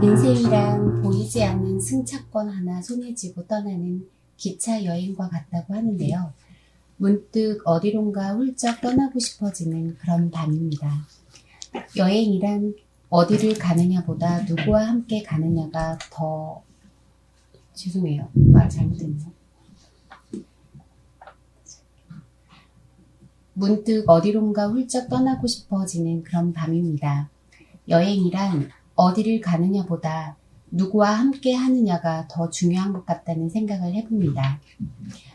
인생이란 보이지 않는 승차권 하나 손에 쥐고 떠나는 기차 여행과 같다고 하는데요. 문득 어디론가 훌쩍 떠나고 싶어지는 그런 밤입니다. 여행이란 어디를 가느냐보다 누구와 함께 가느냐가 더... 죄송해요. 말 잘못했네요. 문득 어디론가 훌쩍 떠나고 싶어지는 그런 밤입니다. 여행이란 어디를 가느냐보다 누구와 함께 하느냐가 더 중요한 것 같다는 생각을 해봅니다.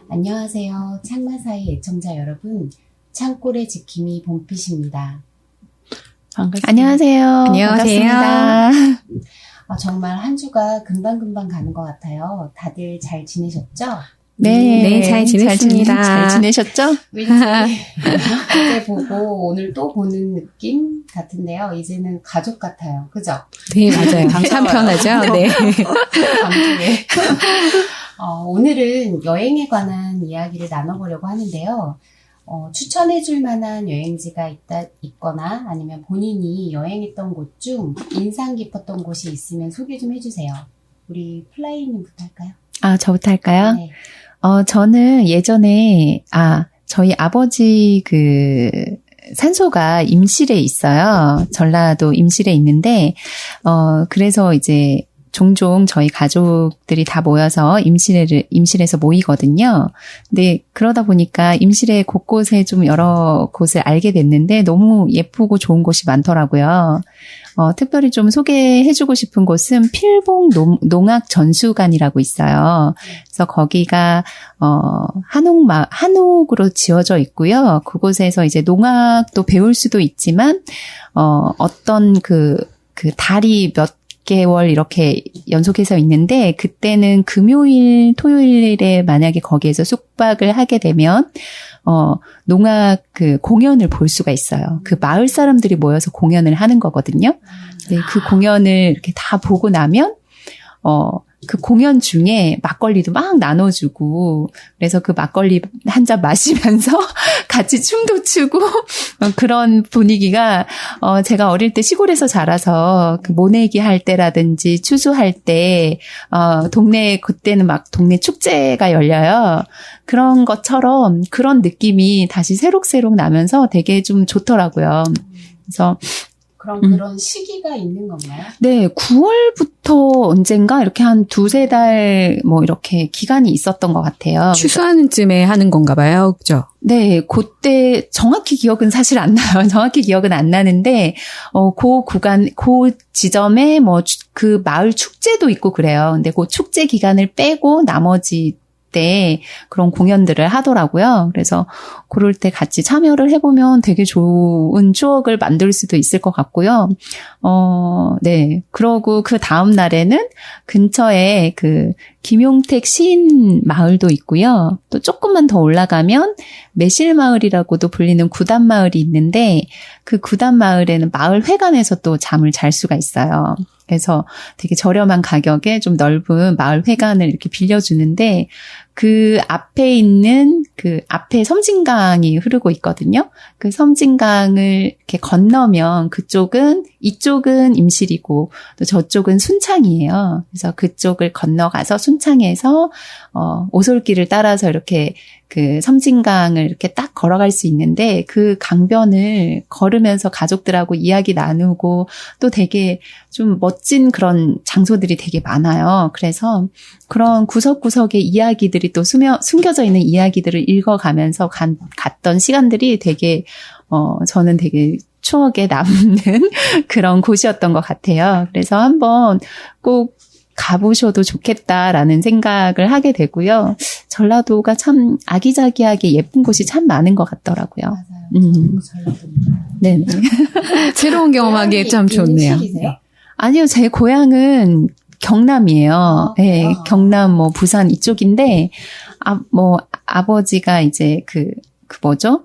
안녕하세요. 창마사의 애청자 여러분. 창골의 지킴이 봄빛입니다. 반갑습니다. 안녕하세요. 안녕하세요. 반갑습니다. 정말 한 주가 금방금방 가는 것 같아요. 다들 잘 지내셨죠? 네, 잘 지냈습니다. 잘 지내셨죠? 왠지 어제 보고 오늘 또 보는 느낌 같은데요. 이제는 가족 같아요. 그죠? 네, 맞아요. 참 편하죠? 네. 감기에. 오늘은 여행에 관한 이야기를 나눠보려고 하는데요. 추천해줄 만한 여행지가 있거나 아니면 본인이 여행했던 곳 중 인상 깊었던 곳이 있으면 소개 좀 해주세요. 우리 플라이님부터 할까요? 저부터 할까요? 네. 저는 예전에, 저희 아버지 산소가 임실에 있어요. 전라도 임실에 있는데, 그래서 이제 종종 저희 가족들이 다 모여서 임실에서 모이거든요. 근데 그러다 보니까 임실의 곳곳에 좀 여러 곳을 알게 됐는데 너무 예쁘고 좋은 곳이 많더라고요. 특별히 좀 소개해주고 싶은 곳은 필봉 농악 전수관이라고 있어요. 그래서 거기가, 한옥으로 지어져 있고요. 그곳에서 이제 농악도 배울 수도 있지만, 어떤 달이 몇 개월 이렇게 연속해서 있는데, 그때는 금요일, 토요일에 만약에 거기에서 숙박을 하게 되면, 농악 공연을 볼 수가 있어요. 그 마을 사람들이 모여서 공연을 하는 거거든요. 네, 그 공연을 이렇게 다 보고 나면, 그 공연 중에 막걸리도 막 나눠주고, 그래서 그 막걸리 한 잔 마시면서 같이 춤도 추고, 그런 분위기가, 제가 어릴 때 시골에서 자라서 그 모내기 할 때라든지 추수할 때, 그때는 막 동네 축제가 열려요. 그런 것처럼 그런 느낌이 다시 새록새록 나면서 되게 좀 좋더라고요. 그래서, 그럼 그런 시기가 있는 건가요? 네, 9월부터 언젠가 이렇게 한 2-3달 이렇게 기간이 있었던 것 같아요. 추수하는 쯤에 하는 건가 봐요. 그죠? 네, 그때 정확히 기억은 사실 안 나요. 정확히 기억은 안 나는데, 그 지점에 그 마을 축제도 있고 그래요. 근데 그 축제 기간을 빼고 나머지 때 그런 공연들을 하더라고요. 그래서 그럴 때 같이 참여를 해보면 되게 좋은 추억을 만들 수도 있을 것 같고요. 네. 그러고 그 다음 날에는 근처에 김용택 시인 마을도 있고요. 또 조금만 더 올라가면 매실마을이라고도 불리는 구단마을이 있는데 그 구단마을에는 마을 회관에서 또 잠을 잘 수가 있어요. 그래서 되게 저렴한 가격에 좀 넓은 마을 회관을 이렇게 빌려주는데 그 앞에 있는 앞에 섬진강이 흐르고 있거든요. 그 섬진강을 이렇게 건너면 이쪽은 임실이고 또 저쪽은 순창이에요. 그래서 그쪽을 건너가서 순창에서 오솔길을 따라서 이렇게 그 섬진강을 이렇게 딱 걸어갈 수 있는데 그 강변을 걸으면서 가족들하고 이야기 나누고 또 되게 좀 멋진 그런 장소들이 되게 많아요. 그래서 그런 구석구석의 이야기들이 또 숨겨져 있는 이야기들을 읽어가면서 갔던 시간들이 되게 저는 되게 추억에 남는 그런 곳이었던 것 같아요. 그래서 한번 꼭 가보셔도 좋겠다라는 생각을 하게 되고요. 전라도가 참 아기자기하게 예쁜 곳이 참 많은 것 같더라고요. 맞아요. 전라도입니다. 네. 새로운 경험하기에 참 좋네요. 아니요, 제 고향은 경남이에요. 네, 경남 부산 이쪽인데 아버지가 이제 뭐죠?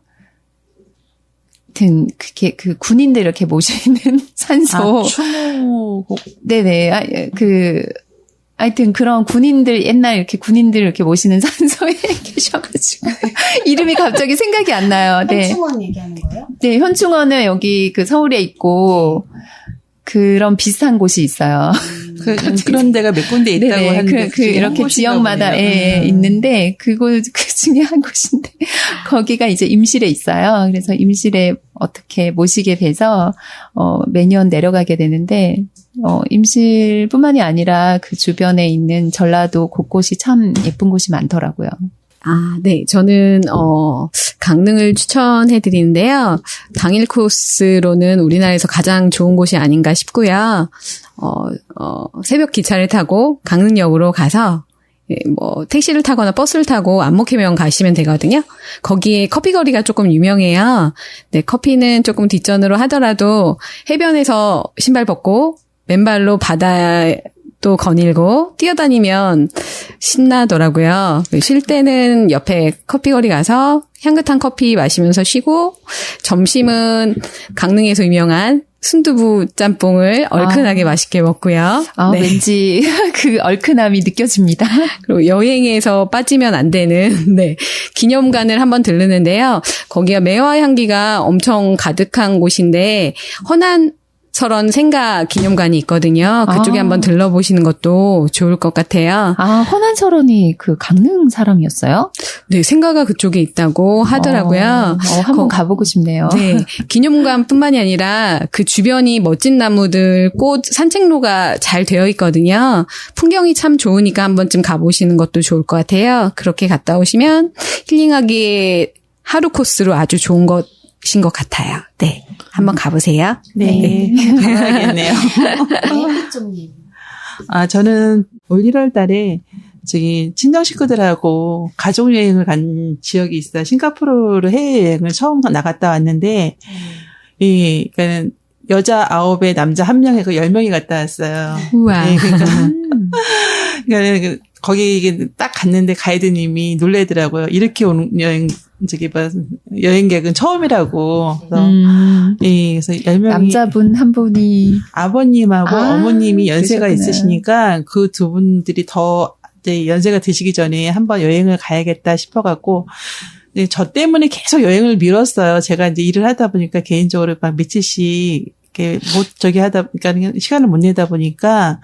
그게 군인들 이렇게 모시는 산소. 추모. 네네. 하여튼 그런 군인들, 옛날 이렇게 군인들 이렇게 모시는 산소에 계셔가지고. 이름이 갑자기 생각이 안 나요. 네. 현충원 얘기하는 거예요? 네, 현충원은 여기 그 서울에 있고, 그런 비슷한 곳이 있어요. 그런 데가 몇 군데 있다고 네네, 하는데 이렇게 지역마다 있는데 그 중에 한 곳인데 거기가 이제 임실에 있어요. 그래서 임실에 어떻게 모시게 돼서 매년 내려가게 되는데 임실뿐만이 아니라 그 주변에 있는 전라도 곳곳이 참 예쁜 곳이 많더라고요. 네. 저는, 강릉을 추천해 드리는데요. 당일 코스로는 우리나라에서 가장 좋은 곳이 아닌가 싶고요. 새벽 기차를 타고 강릉역으로 가서, 택시를 타거나 버스를 타고 안목해변 가시면 되거든요. 거기에 커피거리가 조금 유명해요. 네, 커피는 조금 뒷전으로 하더라도 해변에서 신발 벗고 맨발로 바다도 거닐고 뛰어다니면 신나더라고요. 쉴 때는 옆에 커피거리 가서 향긋한 커피 마시면서 쉬고 점심은 강릉에서 유명한 순두부 짬뽕을 얼큰하게 맛있게 먹고요. 네. 왠지 그 얼큰함이 느껴집니다. 그리고 여행에서 빠지면 안 되는 기념관을 한번 들르는데요. 거기가 매화 향기가 엄청 가득한 곳인데 허난설원 생가 기념관이 있거든요. 그쪽에 한번 들러보시는 것도 좋을 것 같아요. 허난설원이 그 강릉 사람이었어요? 네, 생가가 그쪽에 있다고 하더라고요. 한번 가보고 싶네요. 네, 기념관뿐만이 아니라 그 주변이 멋진 나무들, 꽃, 산책로가 잘 되어 있거든요. 풍경이 참 좋으니까 한 번쯤 가보시는 것도 좋을 것 같아요. 그렇게 갔다 오시면 힐링하기에 하루 코스로 아주 좋은 것인 것 같아요. 네, 한번 가보세요. 네. 가야겠네요. 혜피쪽님. 저는 올 1월 달에 친정 식구들하고 가족 여행을 간 지역이 있어요. 싱가포르로 해외여행을 처음 나갔다 왔는데, 그러니까 여자 9에 남자 1명에 10명이 갔다 왔어요. 우와. 네, 그러니까 거기 딱 갔는데 가이드님이 놀래더라고요. 이렇게 오는 여행객은 처음이라고. 그래서 10명이. 남자분 한 분이. 아버님하고 어머님이 연세가 그러셨구나. 있으시니까 그 두 분들이 더 이제 연세가 드시기 전에 한번 여행을 가야겠다 싶어갖고, 저 때문에 계속 여행을 미뤘어요. 제가 이제 일을 하다 보니까 개인적으로 막 며칠씩 이렇게 그러니까 시간을 못 내다 보니까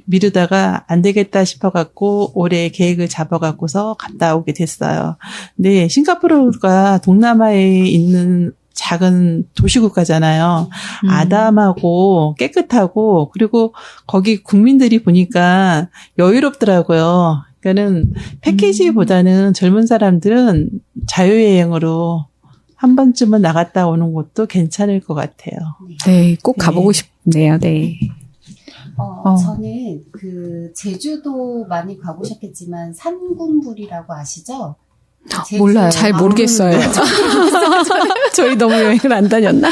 미루다가 안 되겠다 싶어갖고 올해 계획을 잡아갖고서 갔다 오게 됐어요. 근데 싱가포르가 동남아에 있는 작은 도시국가잖아요. 아담하고 깨끗하고 그리고 거기 국민들이 보니까 여유롭더라고요. 그러니까는 패키지보다는 젊은 사람들은 자유여행으로 한 번쯤은 나갔다 오는 것도 괜찮을 것 같아요. 네, 꼭 가보고 싶네요. 네. 저는 제주도 많이 가보셨겠지만 산군불이라고 아시죠? 몰라요. 잘 모르겠어요. 저희 너무 여행을 안 다녔나?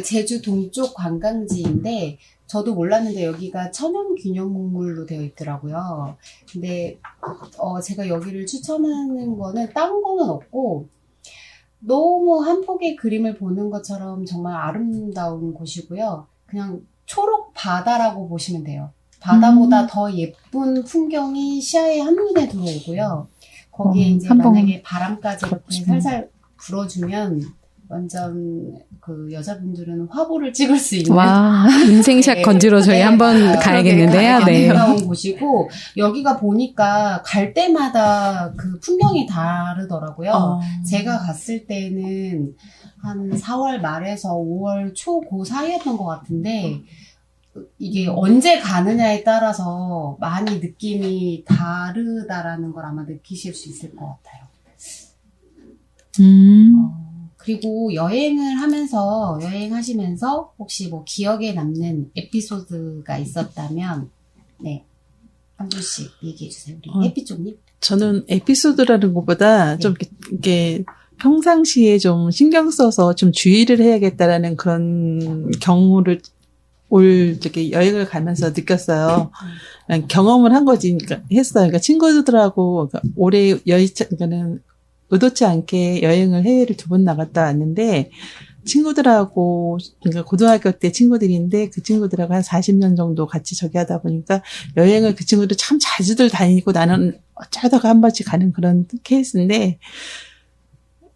제주 동쪽 관광지인데 저도 몰랐는데 여기가 천연기념물로 되어 있더라고요. 근데 제가 여기를 추천하는 거는 딴 거는 없고 너무 한폭의 그림을 보는 것처럼 정말 아름다운 곳이고요. 그냥 초록 바다라고 보시면 돼요. 바다보다 더 예쁜 풍경이 시야에 한눈에 들어오고요. 거기에 이제 만약에 바람까지 이렇게 살살 불어주면 완전 여자분들은 화보를 찍을 수 있는 인생샷 건지러 저희 한번 가야겠는데요. 네. 아름다운 곳이고 여기가 보니까 갈 때마다 그 풍경이 다르더라고요. 제가 갔을 때는 한 4월 말에서 5월 초 그 사이였던 것 같은데 이게 언제 가느냐에 따라서 많이 느낌이 다르다라는 걸 아마 느끼실 수 있을 것 같아요. 그리고 여행하시면서 혹시 혹시 남는 에피소드가 있었다면, 한 분씩 얘기해 주세요. 우리 해피쪽님. 저는 에피소드라는 것보다 좀 이렇게 평상시에 좀 신경 써서 좀 주의를 해야겠다라는 그런 경우를 여행을 가면서 느꼈어요. 경험을 한 거지, 했어요. 그러니까 친구들하고 올해 그러니까는 의도치 않게 여행을 해외를 2번 나갔다 왔는데, 친구들하고, 그러니까 고등학교 때 친구들인데 그 친구들하고 한 40년 정도 같이 저기 하다 보니까 여행을 그 친구들 참 자주들 다니고 나는 어쩌다가 한 번씩 가는 그런 케이스인데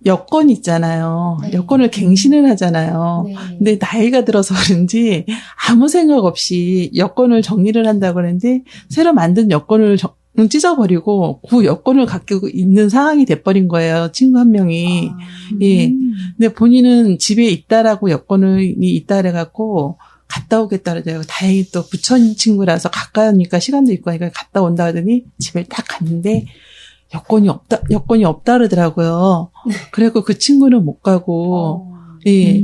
여권 있잖아요. 네. 여권을 갱신을 하잖아요. 네. 근데 나이가 들어서 그런지 아무 생각 없이 여권을 정리를 한다고 그러는데 새로 만든 여권을 찢어버리고 그 여권을 갖고 있는 상황이 돼버린 거예요. 친구 한 명이. 예. 근데 본인은 집에 있다라고 여권이 있다 그래갖고 갔다 오겠다 그러더라고요. 다행히 또 부천 친구라서 가까우니까 시간도 있고 하니까 갔다 온다 하더니 집에 딱 갔는데 여권이 없다 그러더라고요. 그래갖고 그 친구는 못 가고, 예.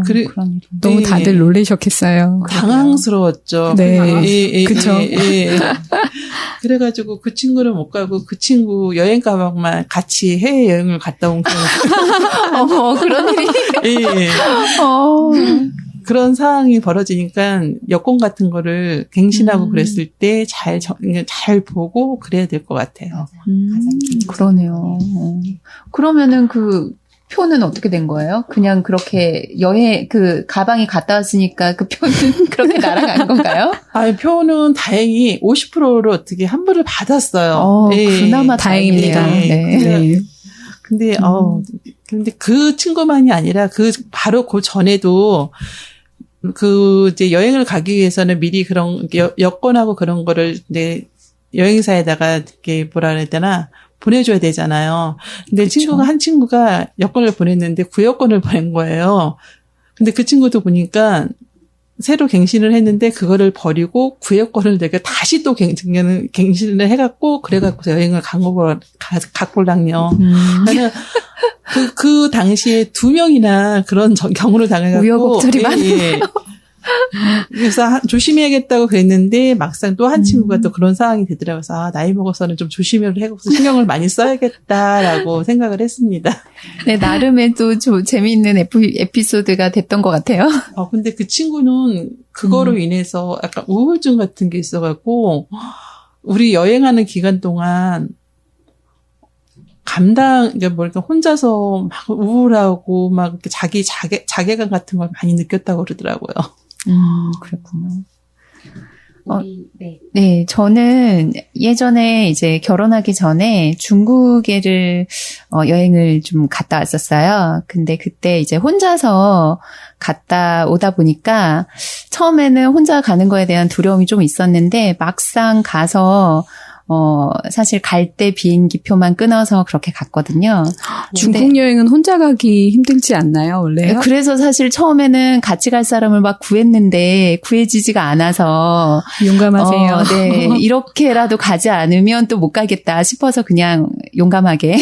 그래, 그런 일이. 너무 네. 다들 놀라셨겠어요. 당황스러웠죠. 네. 그쵸. 예. 그래가지고 그 친구를 못 가고 그 친구 여행 가방만 같이 해외여행을 갔다 온 경우. 어머, 그런 일이. 예. 그런 상황이 벌어지니까 여권 같은 거를 갱신하고 그랬을 때 잘 보고 그래야 될 것 같아요. 그러네요. 그러면은 그 표는 어떻게 된 거예요? 그냥 그렇게 그 가방이 갔다 왔으니까 그 표는 그렇게 날아간 건가요? 표는 다행히 50%를 어떻게 환불을 받았어요. 예. 그나마 다행입니다. 다행이네요. 네. 네. 근데 그 친구만이 아니라 바로 그 전에도 이제 여행을 가기 위해서는 미리 그런 여권하고 그런 거를 이제 여행사에다가 이렇게 뭐라 그래야 되나 보내줘야 되잖아요. 근데 그쵸. 한 친구가 여권을 보냈는데 구여권을 보낸 거예요. 근데 그 친구도 보니까 새로 갱신을 했는데 그거를 버리고 구여권을 내가 다시 또 갱신을 해갖고 그래갖고 여행을 갔고랑요. 그러니까 그 당시에 2명이나 그런 경우를 당해갖고 우여곡절이 많네요. 그래서 조심해야겠다고 그랬는데 막상 또 한 친구가 또 그런 상황이 되더라고요. 그래서 나이 먹어서는 좀 조심을 해서 신경을 많이 써야겠다라고 생각을 했습니다. 네, 나름의 또 재미있는 에피소드가 됐던 것 같아요. 근데 그 친구는 그거로 인해서 약간 우울증 같은 게 있어갖고 우리 여행하는 기간 동안 그러니까 혼자서 막 우울하고 막 이렇게 자괴감 같은 걸 많이 느꼈다고 그러더라고요. 그렇군요. 네. 네, 저는 예전에 이제 결혼하기 전에 중국에를 여행을 좀 갔다 왔었어요. 근데 그때 이제 혼자서 갔다 오다 보니까 처음에는 혼자 가는 거에 대한 두려움이 좀 있었는데 막상 가서 사실 갈 때 비행기 표만 끊어서 그렇게 갔거든요. 중국 여행은 혼자 가기 힘들지 않나요, 원래요? 그래서 사실 처음에는 같이 갈 사람을 막 구했는데 구해지지가 않아서 용감하세요. 네, 이렇게라도 가지 않으면 또 못 가겠다 싶어서 그냥 용감하게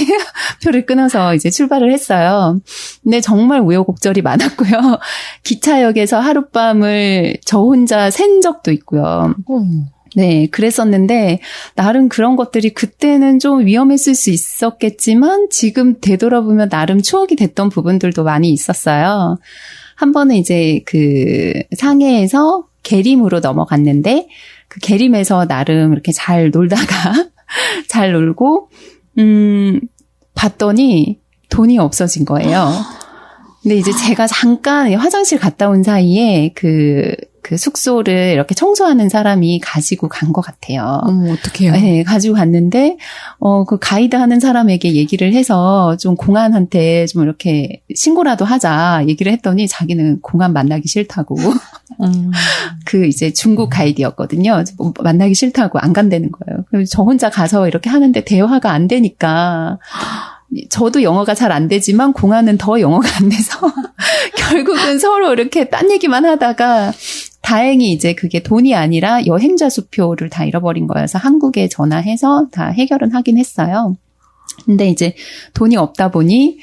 표를 끊어서 이제 출발을 했어요. 근데 정말 우여곡절이 많았고요. 기차역에서 하룻밤을 저 혼자 샌 적도 있고요. 네, 그랬었는데 나름 그런 것들이 그때는 좀 위험했을 수 있었겠지만 지금 되돌아보면 나름 추억이 됐던 부분들도 많이 있었어요. 한 번은 이제 그 상해에서 계림으로 넘어갔는데 그 계림에서 나름 이렇게 잘 놀다가 잘 놀고 봤더니 돈이 없어진 거예요. 근데 이제 제가 잠깐 화장실 갔다 온 사이에 그 숙소를 이렇게 청소하는 사람이 가지고 간 것 같아요. 어떡해요? 네, 가지고 갔는데, 그 가이드 하는 사람에게 얘기를 해서 좀 공안한테 좀 이렇게 신고라도 하자 얘기를 했더니 자기는 공안 만나기 싫다고. 그 이제 중국 가이드였거든요. 만나기 싫다고 안 간다는 거예요. 그래서 저 혼자 가서 이렇게 하는데 대화가 안 되니까 저도 영어가 잘 안 되지만 공안은 더 영어가 안 돼서 결국은 서로 이렇게 딴 얘기만 하다가 다행히 이제 그게 돈이 아니라 여행자 수표를 다 잃어버린 거여서 한국에 전화해서 다 해결은 하긴 했어요. 근데 이제 돈이 없다 보니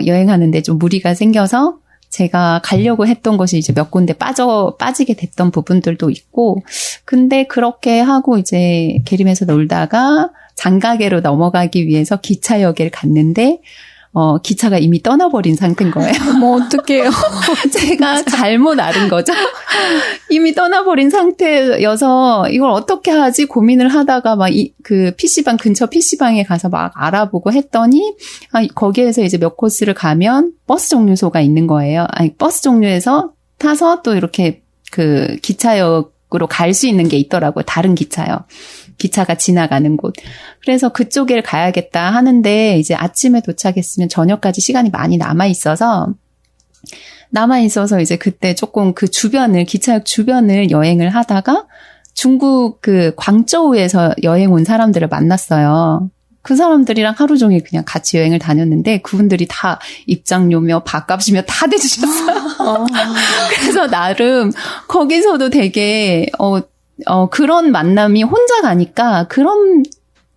여행하는데 좀 무리가 생겨서 제가 가려고 했던 것이 이제 몇 군데 빠지게 됐던 부분들도 있고, 근데 그렇게 하고 이제 계림에서 놀다가 장가게로 넘어가기 위해서 기차역에 갔는데 기차가 이미 떠나버린 상태인 거예요. 뭐 어떡해요. 제가 잘못 알은 거죠. 이미 떠나버린 상태여서 이걸 어떻게 하지 고민을 하다가 막 그 PC방 근처 PC방에 가서 막 알아보고 했더니 거기에서 이제 몇 코스를 가면 버스 정류소가 있는 거예요. 아니 버스 정류에서 타서 또 이렇게 그 기차역으로 갈 수 있는 게 있더라고요. 다른 기차요. 기차가 지나가는 곳. 그래서 그쪽에 가야겠다 하는데 이제 아침에 도착했으면 저녁까지 시간이 많이 남아 있어서 이제 그때 조금 그 주변을 기차역 주변을 여행을 하다가 중국 그 광저우에서 여행 온 사람들을 만났어요. 그 사람들이랑 하루 종일 그냥 같이 여행을 다녔는데 그분들이 다 입장료며 밥값이며 다 대주셨어요. 그래서 나름 거기서도 되게 그런 만남이 혼자 가니까 그런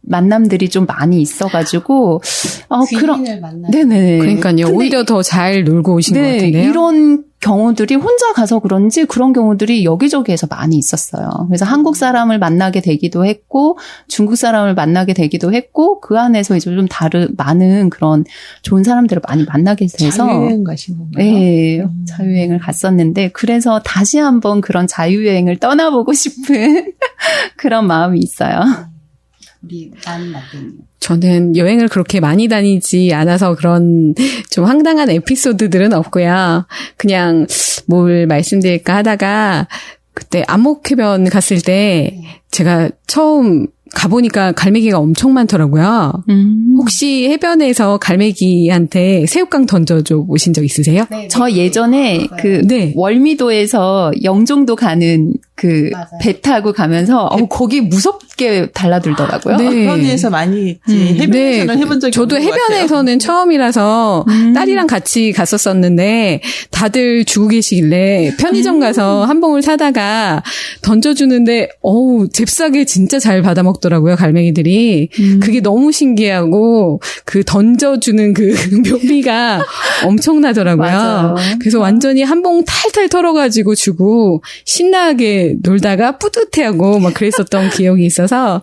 만남들이 좀 많이 있어가지고 귀인을 만나. 네네. 그러니까요. 근데 오히려 더 잘 놀고 오신 것 같은데요. 이런 경우들이 혼자 가서 그런지 그런 경우들이 여기저기에서 많이 있었어요. 그래서 한국 사람을 만나게 되기도 했고 중국 사람을 만나게 되기도 했고 그 안에서 이제 좀 많은 그런 좋은 사람들을 많이 만나게 돼서 자유여행 가신 건가요? 네, 자유여행을 갔었는데 그래서 다시 한번 그런 자유여행을 떠나보고 싶은 그런 마음이 있어요. 우리 난 라떼님. 저는 여행을 그렇게 많이 다니지 않아서 그런 좀 황당한 에피소드들은 없고요. 그냥 뭘 말씀드릴까 하다가 그때 안목해변 갔을 때 제가 처음 가보니까 갈매기가 엄청 많더라고요. 혹시 해변에서 갈매기한테 새우깡 던져줘 보신 적 있으세요? 네, 저 예전에 그 네. 월미도에서 영종도 가는 그 맞아요. 배 타고 가면서 거기 무섭게 달라들더라고요. 네. 해변에서 많이 있지. 해변에서는 해본 적이 저도 없는 것 같아요. 해변에서는 처음이라서 딸이랑 같이 갔었었는데 다들 주고 계시길래 편의점 가서 한 봉을 사다가 던져주는데 잽싸게 진짜 잘 받아먹더라고요, 갈매기들이. 그게 너무 신기하고 그 던져주는 그 묘미가 엄청나더라고요. 맞아요. 그래서 완전히 한 봉 탈탈 털어가지고 주고 신나게 놀다가 뿌듯해하고 막 그랬었던 기억이 있어서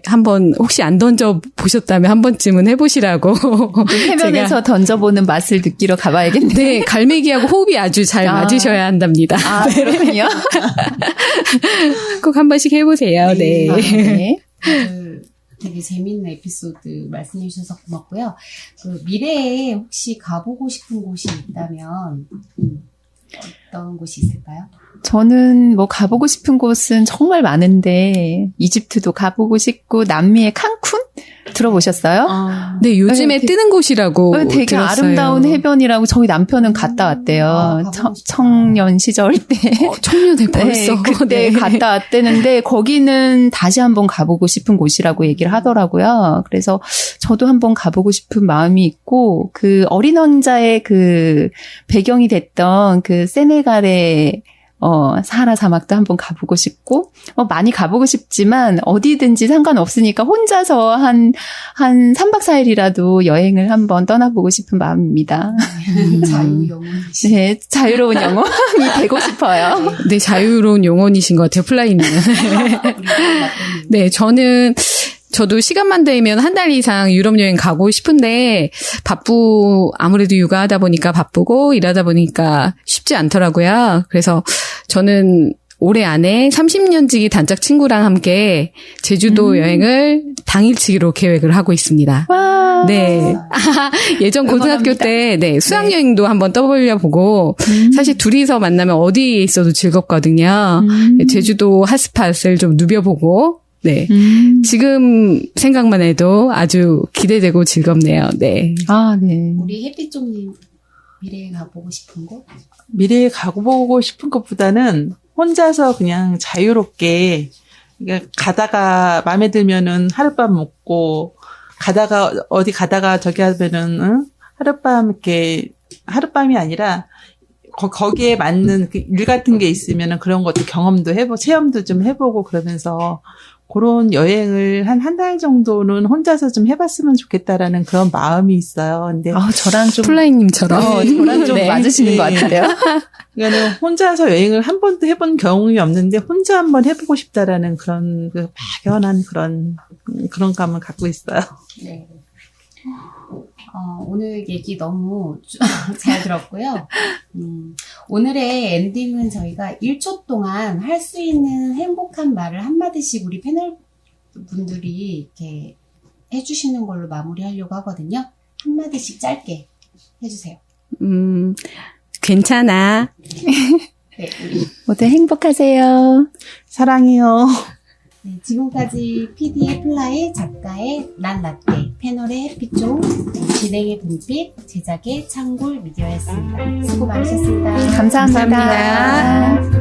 한번 혹시 안 던져 보셨다면 한 번쯤은 해보시라고 해변에서 제가 던져보는 맛을 느끼러 가봐야겠네요. 네 갈매기하고 호흡이 아주 잘 맞으셔야 한답니다. 그렇군요. 꼭 한 번씩 해보세요. 네. 네. 되게 재밌는 에피소드 말씀해 주셔서 고맙고요. 그 미래에 혹시 가보고 싶은 곳이 있다면 어떤 곳이 있을까요? 저는 뭐 가보고 싶은 곳은 정말 많은데 이집트도 가보고 싶고 남미의 칸쿤 들어보셨어요? 네 요즘에 네, 뜨는 곳이라고 되게 들었어요. 아름다운 해변이라고 저희 남편은 갔다 왔대요. 가보고 싶다. 청년 시절 때. 청년에 벌써 네, 그때 네. 갔다 왔대는데 거기는 다시 한번 가보고 싶은 곳이라고 얘기를 하더라고요. 그래서 저도 한번 가보고 싶은 마음이 있고 그 어린 왕자의 그 배경이 됐던 그 세네갈의 사하라 사막도 한번 가보고 싶고, 많이 가보고 싶지만, 어디든지 상관없으니까 혼자서 한 3박 4일이라도 여행을 한번 떠나보고 싶은 마음입니다. 자유영혼이시. 네, 자유로운 영혼이 되고 싶어요. 네 자유로운 용언이신 것 같아요. 플라이님. 우리 라떼님. 네 저도 시간만 되면 한 달 이상 유럽 여행 가고 싶은데 아무래도 육아하다 보니까 바쁘고 일하다 보니까 쉽지 않더라고요. 그래서 저는 올해 안에 30년지기 단짝 친구랑 함께 제주도 여행을 당일치기로 계획을 하고 있습니다. 와. 네. 예전 고등학교 응원합니다. 때 수학여행도 한번 떠올려보고 사실 둘이서 만나면 어디에 있어도 즐겁거든요. 제주도 핫스팟을 좀 누벼보고 네. 지금 생각만 해도 아주 기대되고 즐겁네요. 네. 네. 우리 햇빛종님 미래에 가보고 싶은 곳? 미래에 가보고 싶은 것보다는 혼자서 그냥 자유롭게 그러니까 가다가 마음에 들면은 하룻밤 묵고 어디 가다가 저기 하면은 하룻밤 이렇게 하룻밤이 아니라 거기에 맞는 그 일 같은 게 있으면은 그런 것도 경험도 체험도 좀 해보고 그러면서 그런 여행을 한 달 정도는 혼자서 좀 해봤으면 좋겠다라는 그런 마음이 있어요. 근데 저랑 좀 플라잉님처럼. 저랑 좀 네. 맞으시는 것 같은데요. 그러니까 혼자서 여행을 한 번도 해본 경험이 없는데 혼자 한번 해보고 싶다라는 그런 그 막연한 그런 감을 갖고 있어요. 네. 오늘 얘기 너무 잘 들었고요. 오늘의 엔딩은 저희가 1초 동안 할 수 있는 행복한 말을 한마디씩 우리 패널 분들이 이렇게 해주시는 걸로 마무리하려고 하거든요. 한마디씩 짧게 해주세요. 괜찮아. 네, 우리. 모두 행복하세요. 사랑해요. 네, 지금까지 PD의 플라이, 작가의 난 라떼, 패널의 해피종, 진행의 봄빛, 제작의 창골 미디어였습니다. 수고 많으셨습니다. 감사합니다. 감사합니다.